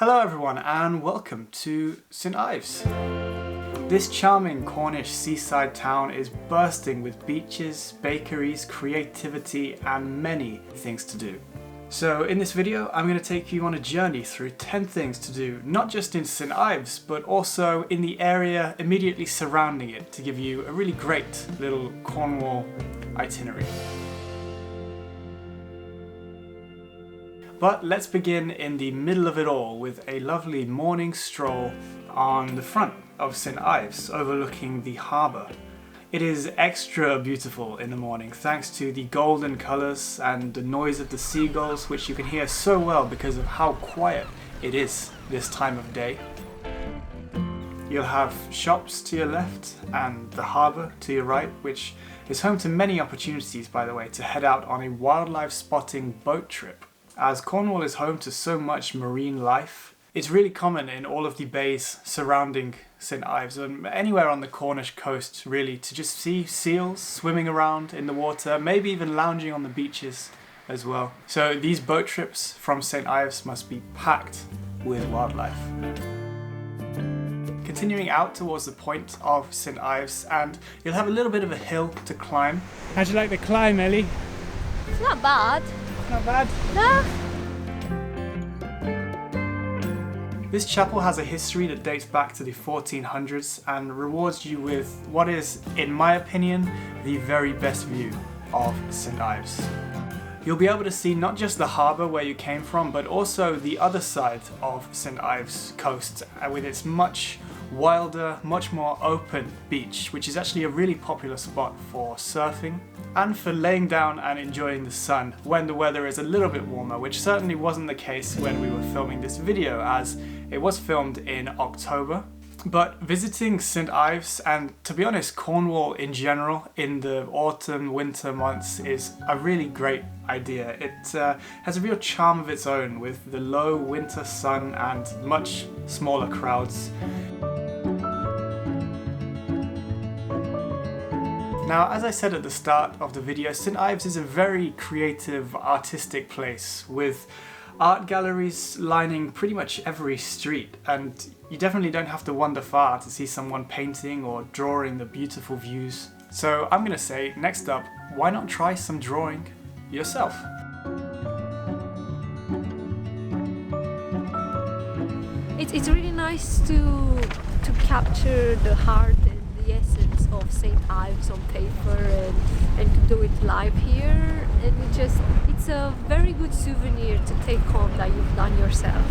Hello everyone and welcome to St Ives. This charming Cornish seaside town is bursting with beaches, bakeries, creativity and many things to do. So in this video I'm going to take you on a journey through 10 things to do, not just in St Ives but also in the area immediately surrounding it, to give you a really great little Cornwall itinerary. But let's begin in the middle of it all with a lovely morning stroll on the front of St Ives, overlooking the harbour. It is extra beautiful in the morning thanks to the golden colours and the noise of the seagulls, which you can hear so well because of how quiet it is this time of day. You'll have shops to your left and the harbour to your right, which is home to many opportunities, by the way, to head out on a wildlife spotting boat trip. As Cornwall is home to so much marine life, it's really common in all of the bays surrounding St Ives and anywhere on the Cornish coast really to just see seals swimming around in the water, maybe even lounging on the beaches as well. So these boat trips from St Ives must be packed with wildlife. Continuing out towards the point of St Ives, and you'll have a little bit of a hill to climb. How'd you like the climb, Ellie? It's not bad. Not bad. No. This chapel has a history that dates back to the 1400s and rewards you with what is, in my opinion, the very best view of St Ives. You'll be able to see not just the harbour where you came from, but also the other side of St Ives coast with its much wilder, much more open beach, which is actually a really popular spot for surfing and for laying down and enjoying the sun when the weather is a little bit warmer, which certainly wasn't the case when we were filming this video, as it was filmed in October. But visiting St Ives, and to be honest Cornwall in general, in the autumn winter months is a really great idea. It has a real charm of its own with the low winter sun and much smaller crowds. Now, as I said at the start of the video, St Ives is a very creative, artistic place with art galleries lining pretty much every street, and you definitely don't have to wander far to see someone painting or drawing the beautiful views. So I'm gonna say, next up, why not try some drawing yourself? It's really nice to capture the heart and the essence of St Ives on paper and to do it live here, and it's a very good souvenir to take home that you've done yourself.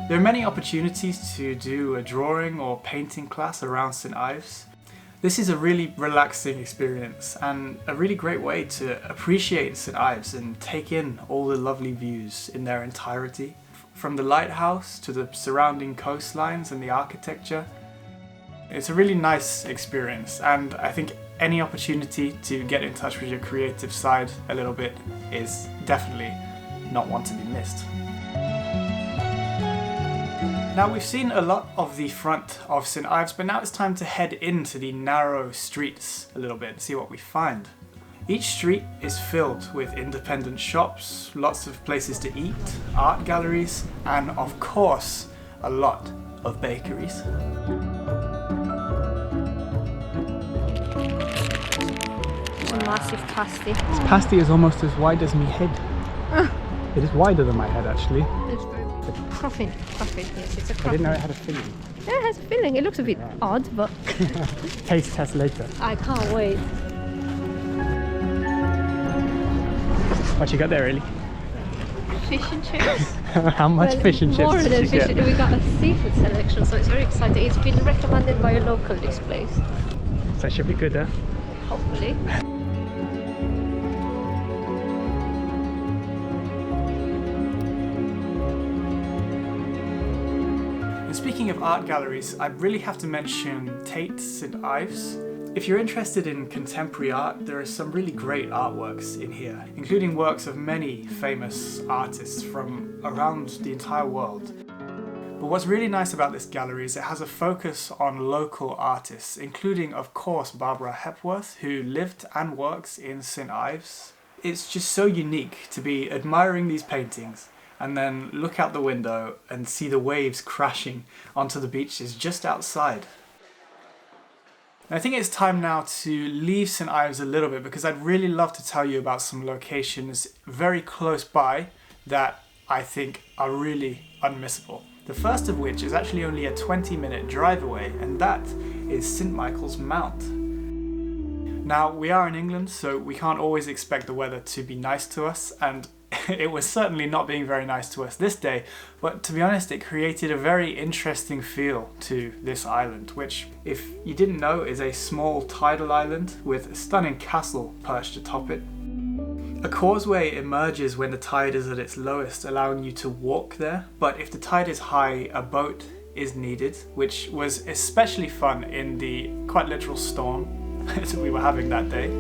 There are many opportunities to do a drawing or painting class around St Ives. This is a really relaxing experience and a really great way to appreciate St Ives and take in all the lovely views in their entirety. From the lighthouse to the surrounding coastlines and the architecture. It's a really nice experience, and I think any opportunity to get in touch with your creative side a little bit is definitely not one to be missed. Now, we've seen a lot of the front of St Ives, but now it's time to head into the narrow streets a little bit and see what we find. Each street is filled with independent shops, lots of places to eat, art galleries, and of course, a lot of bakeries. A massive pasty. This pasty is almost as wide as my head. It is wider than my head, actually. It's very Cruffin, yes, it's a cruffin. I didn't know it had a filling. Yeah, it has a filling. It looks a bit odd, but... Taste test later. I can't wait. What you got there, Ellie? Fish and chips. How much fish and chips More did than you fish. get? We got a seafood selection, so it's very exciting. It's been recommended by a local, this place. So it should be good, huh? Hopefully. Speaking of art galleries, I really have to mention Tate St Ives. If you're interested in contemporary art, there are some really great artworks in here, including works of many famous artists from around the entire world. But what's really nice about this gallery is it has a focus on local artists, including, of course, Barbara Hepworth, who lived and works in St Ives. It's just so unique to be admiring these paintings and then look out the window and see the waves crashing onto the beaches just outside. I think it's time now to leave St Ives a little bit, because I'd really love to tell you about some locations very close by that I think are really unmissable. The first of which is actually only a 20-minute drive away, and that is St Michael's Mount. Now, we are in England, so we can't always expect the weather to be nice to us, and it was certainly not being very nice to us this day, but to be honest, it created a very interesting feel to this island, which, if you didn't know, is a small tidal island with a stunning castle perched atop it. A causeway emerges when the tide is at its lowest, allowing you to walk there, but if the tide is high, a boat is needed, which was especially fun in the quite literal storm that we were having that day.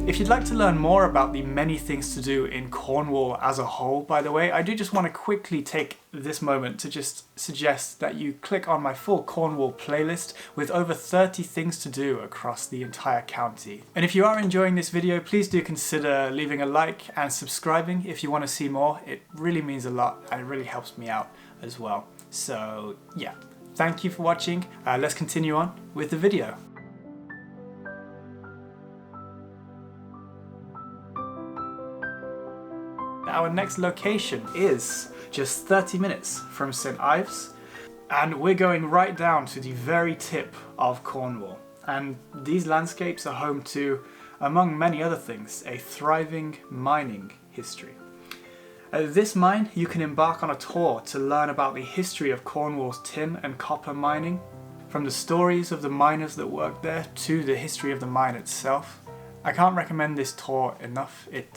If you'd like to learn more about the many things to do in Cornwall as a whole, by the way, I do just want to quickly take this moment to just suggest that you click on my full Cornwall playlist with over 30 things to do across the entire county. And if you are enjoying this video, please do consider leaving a like and subscribing if you want to see more. It really means a lot and it really helps me out as well. So yeah, thank you for watching. Let's continue on with the video. Our next location is just 30 minutes from St Ives, and we're going right down to the very tip of Cornwall. And these landscapes are home to, among many other things, a thriving mining history. At this mine, you can embark on a tour to learn about the history of Cornwall's tin and copper mining, from the stories of the miners that worked there to the history of the mine itself. I can't recommend this tour enough. It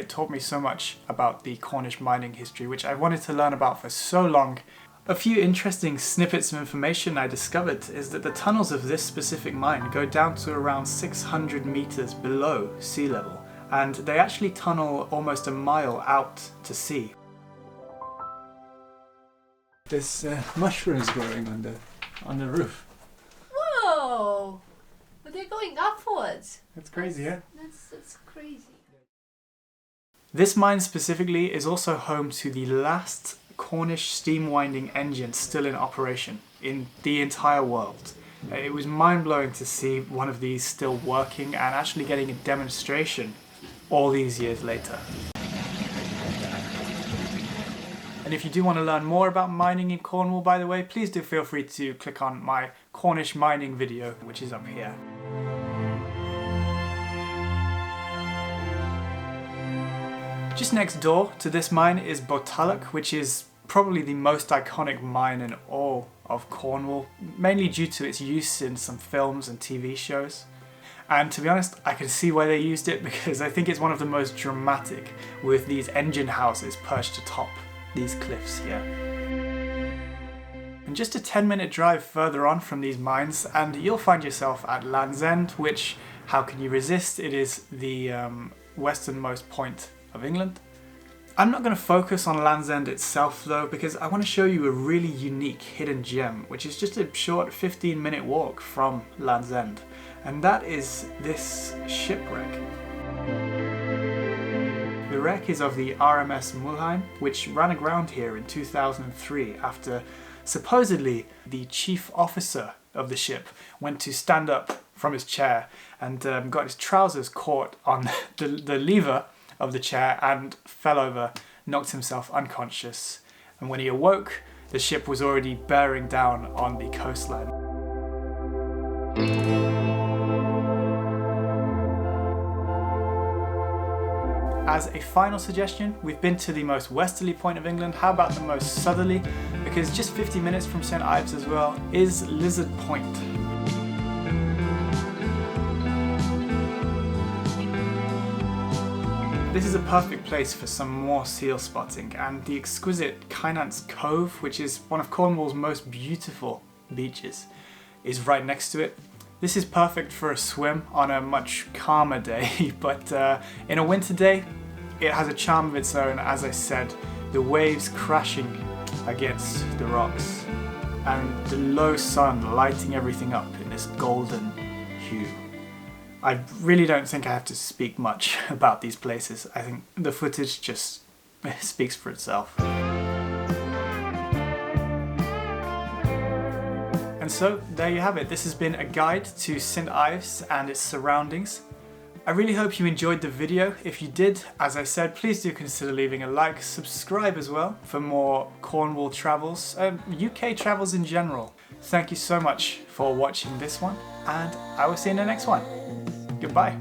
taught me so much about the Cornish mining history, which I wanted to learn about for so long. A few interesting snippets of information I discovered is that the tunnels of this specific mine go down to around 600 meters below sea level, and they actually tunnel almost a mile out to sea. There's mushrooms growing on the roof. Whoa! But they're going upwards. That's crazy, yeah? That's crazy. This mine specifically is also home to the last Cornish steam winding engine still in operation in the entire world. It was mind-blowing to see one of these still working and actually getting a demonstration all these years later. And if you do want to learn more about mining in Cornwall, by the way, please do feel free to click on my Cornish mining video, which is up here. Just next door to this mine is Botallack, which is probably the most iconic mine in all of Cornwall, mainly due to its use in some films and TV shows. And to be honest, I can see why they used it, because I think it's one of the most dramatic, with these engine houses perched atop these cliffs here. And just a 10-minute drive further on from these mines and you'll find yourself at Land's End, which, how can you resist? It is the westernmost point of England. I'm not going to focus on Land's End itself though, because I want to show you a really unique hidden gem, which is just a short 15-minute walk from Land's End, and that is this shipwreck. The wreck is of the RMS Mulheim, which ran aground here in 2003 after supposedly the chief officer of the ship went to stand up from his chair and got his trousers caught on the lever of the chair and fell over, knocked himself unconscious. And when he awoke, the ship was already bearing down on the coastline. As a final suggestion, we've been to the most westerly point of England. How about the most southerly? Because just 50 minutes from St Ives as well is Lizard Point. This is a perfect place for some more seal spotting, and the exquisite Kynance Cove, which is one of Cornwall's most beautiful beaches, is right next to it. This is perfect for a swim on a much calmer day, but in a winter day, it has a charm of its own. As I said, the waves crashing against the rocks and the low sun lighting everything up in this golden hue. I really don't think I have to speak much about these places. I think the footage just It speaks for itself. And so, there you have it. This has been a guide to St Ives and its surroundings. I really hope you enjoyed the video. If you did, as I said, please do consider leaving a like, subscribe as well for more Cornwall travels, UK travels in general. Thank you so much for watching this one, and I will see you in the next one. Goodbye.